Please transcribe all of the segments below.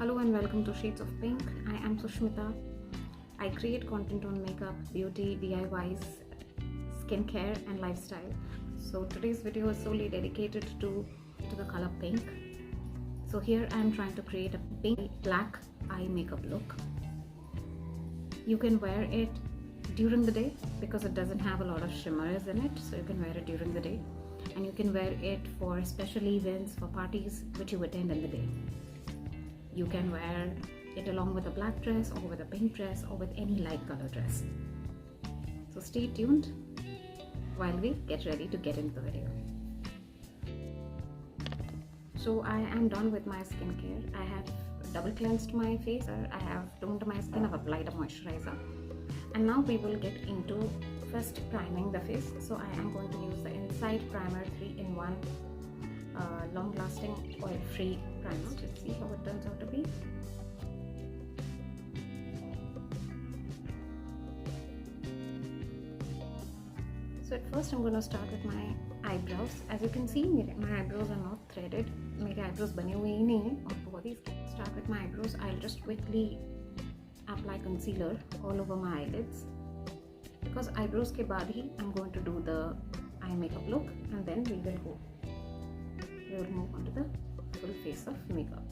Hello and welcome to Shades of Pink. I am Sushmita. I create content on makeup, beauty, DIYs, skincare and lifestyle. So today's video is solely dedicated to the color pink. So here I am trying to create a pink black eye makeup look. You can wear it during the day because it doesn't have a lot of shimmers in it, so you can wear it during the day, and you can wear it for special events, for parties which you attend in the day. You can wear it along with a black dress or with a pink dress or with any light color dress. So stay tuned while we get ready to get into the video. So I am done with my skincare. I have double cleansed my face, I have toned my skin, I've applied a moisturizer, and now we will get into first priming the face. So I am going to use the Inside Primer 3-in-1 long-lasting oil-free primer. Let's see how it turns out to be. So at first I'm going to start with my eyebrows. As you can see, my eyebrows are not threaded. मेरे eyebrows बने हुए ही नहीं हैं और बहुत ही start with my eyebrows. I'll just quickly apply concealer all over my eyelids because eyebrows के बाद ही I'm going to do the eye makeup look, and then we will move on to the full face of makeup.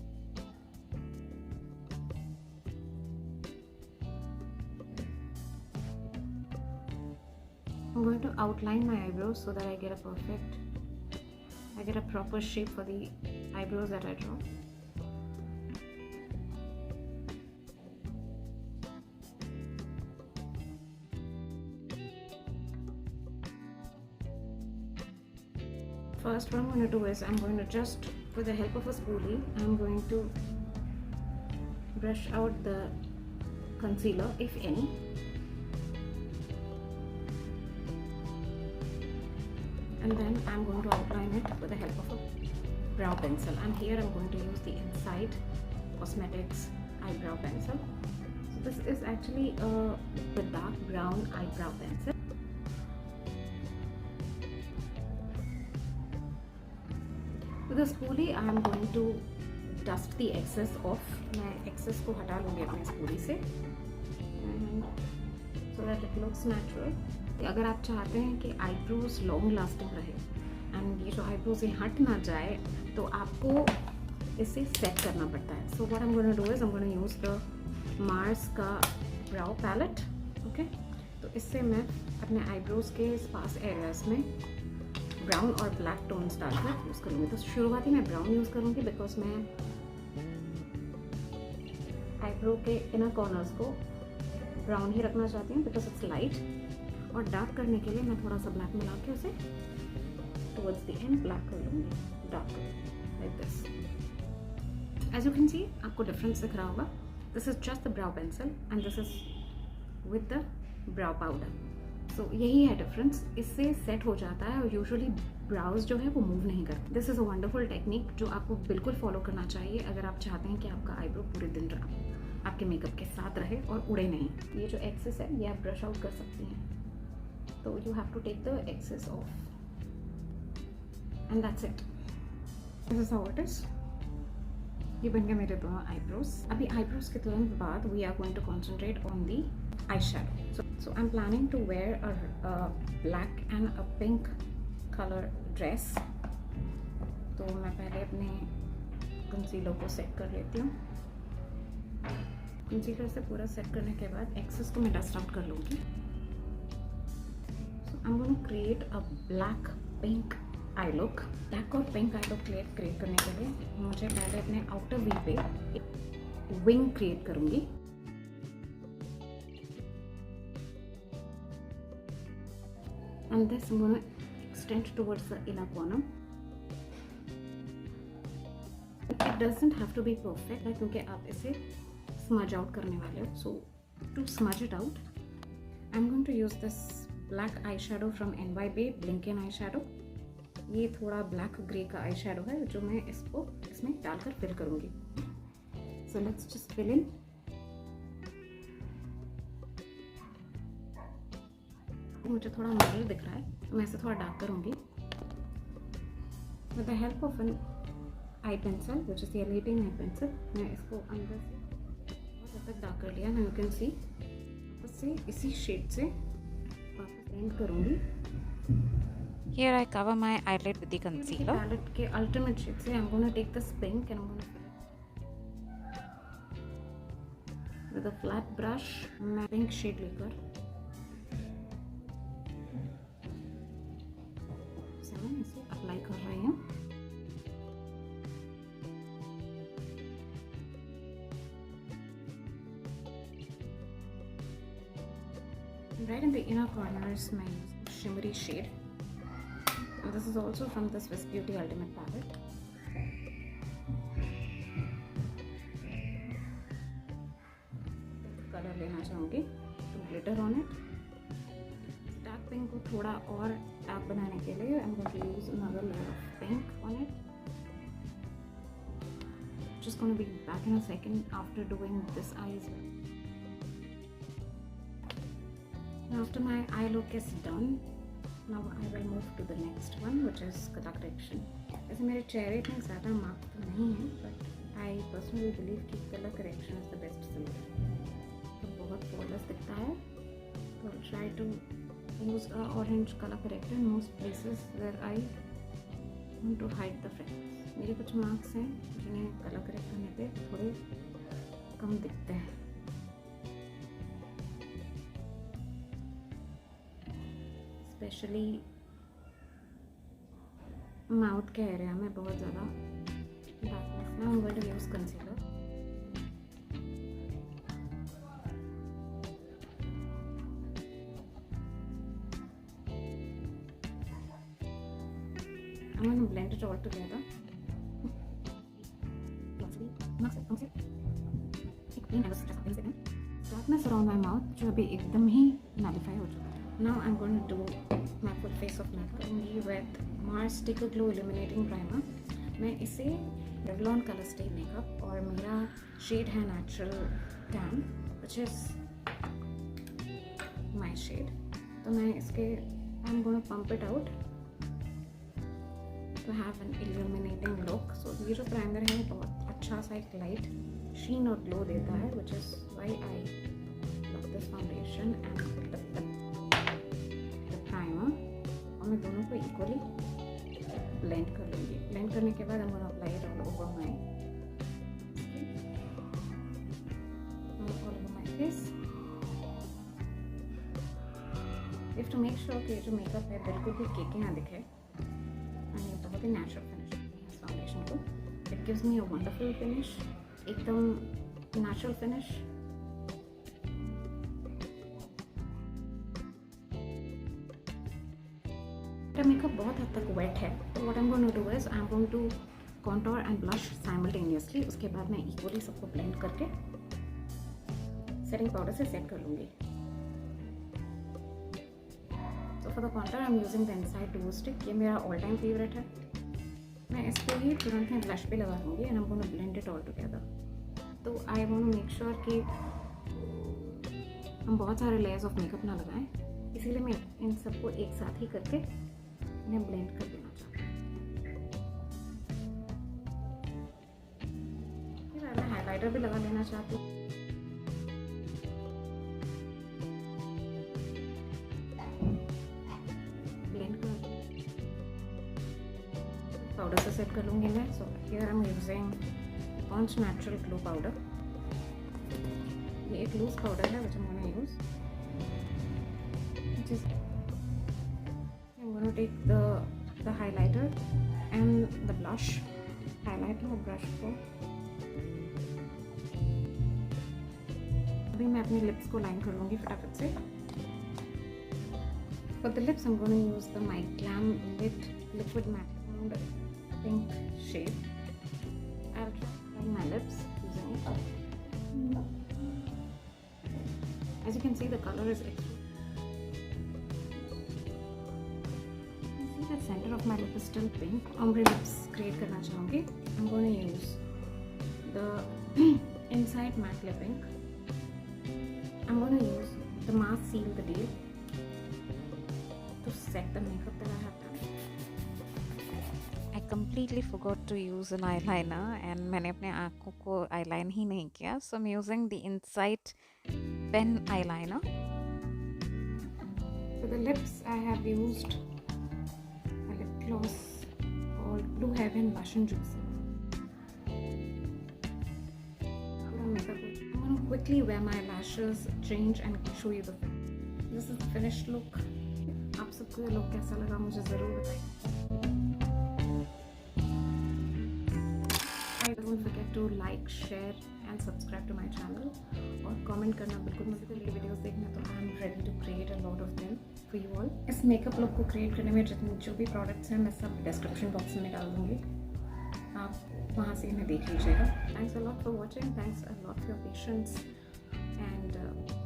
I'm going to outline my eyebrows so that I get a proper shape for the eyebrows that I draw. First, what I'm going to do is I'm going to just, with the help of a spoolie, I'm going to brush out the concealer, if any. And then I'm going to outline it with the help of a brow pencil. And here I'm going to use the Inside Cosmetics eyebrow pencil. So this is actually the dark brown eyebrow pencil. With the spoolie, I am going to dust the excess off. मैं excess को हटा लूँगी अपने spoolie से, and so that it looks natural. अगर आप चाहते हैं कि eyebrows long lasting रहे and ये जो eyebrows ये हट ना जाए, तो आपको इसे set करना पड़ता है. So what I'm going to do is I'm going to use the Mars का brow palette. Okay? तो इससे मैं अपने eyebrows के sparse areas में ब्राउन और ब्लैक टोन्स डालकर यूज़ करूँगी. तो शुरुआती मैं ब्राउन यूज़ करूँगी बिकॉज मैं आईब्रो के इनर कॉर्नर्स को ब्राउन ही रखना चाहती हूँ बिकॉज इट्स लाइट. और डार्क करने के लिए मैं थोड़ा सा ब्लैक मिला के उसे टुवर्ड्स द एंड ब्लैक कर लूँगी, dark like this. As you can see, आपको डिफरेंस दिख रहा होगा. This is just the brow pencil and this is with the brow powder. तो यही है डिफरेंस. इससे सेट हो जाता है और यूजुअली ब्राउज जो है वो मूव नहीं करते. This is a wonderful technique जो आपको बिल्कुल फॉलो करना चाहिए अगर आप चाहते हैं कि आपका आईब्रो पूरे दिन आपके मेकअप के साथ रहे और उड़े नहीं. ये जो एक्सेस है ये आप ब्रश आउट कर सकती हैं. तो you have to take the excess off and that's it. This is how it is. ये बन गए मेरे दोनों आईब्रोज. अभी आईब्रोज के तुरंत बाद we are going to concentrate on the eyeshadow. So I'm planning to wear a black and a pink color dress. तो मैं पहले अपने कंसीलर को सेट कर लेती हूँ. कंसीलर से पूरा सेट करने के बाद एक्सेस को मैं डस्ट आउट कर लूँगी. So I'm going to create a black pink eye look. Black और पिंक आई लुक क्रिएट करने के लिए मुझे पहले अपने आउटर वी पे एक विंग क्रिएट करूँगी. And this I'm going to extend towards the inner corner. It doesn't have to be perfect क्योंकि आप इसे smudge out करने वाले हो. So to smudge it out, I'm going to use this black eyeshadow from NYB Blinken eyeshadow. ये थोड़ा black grey का eyeshadow है जो मैं इसमें डालकर fill करूँगी. So let's just fill in. मुझे थोड़ा मॉडल दिख रहा है तो मैं इसे थोड़ा डार्क करूँगी. With the help of an I pencil which is illuminating I pencil. मैं इसको अंदर से बहुत हद तक डार्क कर लिया। यू कैन सी वापस से इसी शेड से वापस ब्लेंड करूँगी। Here I cover my eyelid with the concealer. Palette के ultimate shade से I'm gonna take this pink and I'm gonna fill it with a flat brush। मैं pink shade लेकर इसे अप्लाई कर रही हूँ। Right in the inner corners, my shimmery shade. And this is also from the Swiss Beauty Ultimate palette. Colour लेना चाहूँगी to glitter on it. Dark pink को थोड़ा और dark बनाने के लिए I'm going to use another layer of pink on it. Just going to be back in a second after doing this eye as well. Now after my eye look is done, now I will move to the next one, which is color correction. ऐसे मेरे चेहरे में ज़्यादा mark तो नहीं है, but I personally believe कि color correction is the best solution. तो बहुत flawless दिखता है, तो try to use a orange color corrector in most places where I want to hide the freckles. मेरे कुछ marks हैं जिन्हें color correct करने पे थोड़े कम दिखते हैं। स्पेशली माउथ के एरिया में बहुत ज़्यादा डार्कनेस है। I'm going to use concealer। I'm going to blend it all together। Darkness around my mouth जो अभी एकदम ही नलिफाई हो चुका है। Now I'm going to do my full face of makeup with Mars Sticker Glow Illuminating Primer। मैं इसे Revlon Colorstay makeup और मेरा shade है Natural Tan, which is my shade। तो मैं इसके I'm going to pump it out to have an illuminating look। So ये जो primer है बहुत अच्छा सा एक light sheen और glow देता है, which is why I love this foundation and the primer। और मैं दोनों को इक्वली ब्लेंड कर लूँगी। ब्लेंड करने के बाद I'm going to apply it all over my face। You have to make sure कि ये जो मेकअप है बिल्कुल भी केकी ना दिखे। ये बहुत ही नेचुरल फिनिश है इस फाउंडेशन को। It gives me a wonderful finish, एकदम नेचुरल फिनिश। मेकअप बहुत हद तक वेट है, तो what I am going to do is I am going to contour and blush simultaneously. उसके बाद मैं इक्वली सबको ब्लेंड करके सेटिंग पाउडर से सेट कर लूँगी। तो for the contour I am using the inside do stick. ये मेरा ऑल टाइम फेवरेट है। मैं इस पर ही तुरंत में ब्लश पे लगा लूँगी and I am going to blend it all together. तो I want to make sure कि हम बहुत सारे लेयर्स ऑफ मेकअप ना लगाएं, इसीलिए मैं इन सबको एक साथ ही करके इन्हें ब्लेंड कर देना चाहती हूँ। फिर मैं हाइलाइटर भी लगा लेना चाहती हूँ। ब्लेंड कर पाउडर से सेट कर लूँगी मैं। So here I am using Pond's natural glow powder. ये एक लूज पाउडर है which I'm going to use, which is I'm going to take the highlighter and the blush। highlighter और brush को अभी मैं अपने लिप्स को लाइन कर लूँगी फटाफट से। For the lips I'm going to use the Myglamm Lit liquid matte pink shade। I'll try my lips using it। As you can see, the color is extra। See the center of my lip is still pink। Ombre lips create करना चाहूँगी। I'm going to use the inside matte lip ink। I'm going to use the mask seal the deal to set the makeup that I have done। I completely forgot to use an eyeliner and मैंने अपने आँखों को eyeliner ही नहीं किया. So I'm using the Insight pen eyeliner. For the lips, I have used a lip gloss called Blue Heaven Blush and Juicy. I'm going to quickly wear my lashes, change and show you the fit. This is the finished look. आप सबको ये look कैसा लगा मुझे ज़रूर बताइए. Don't forget to like, share and subscribe to my channel और comment करना बिल्कुल मत भूलिए. वीडियोस देखना तो I am ready to create a lot of them for you all. इस मेकअप लुक को क्रिएट करने में जितने जो भी प्रोडक्ट्स हैं मैं सब डिस्क्रिप्शन बॉक्स में डाल दूँगी. आप वहाँ से इन्हें देख लीजिएगा. Thanks a lot for watching. Thanks a lot for your patience and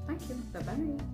thank you. Bye bye.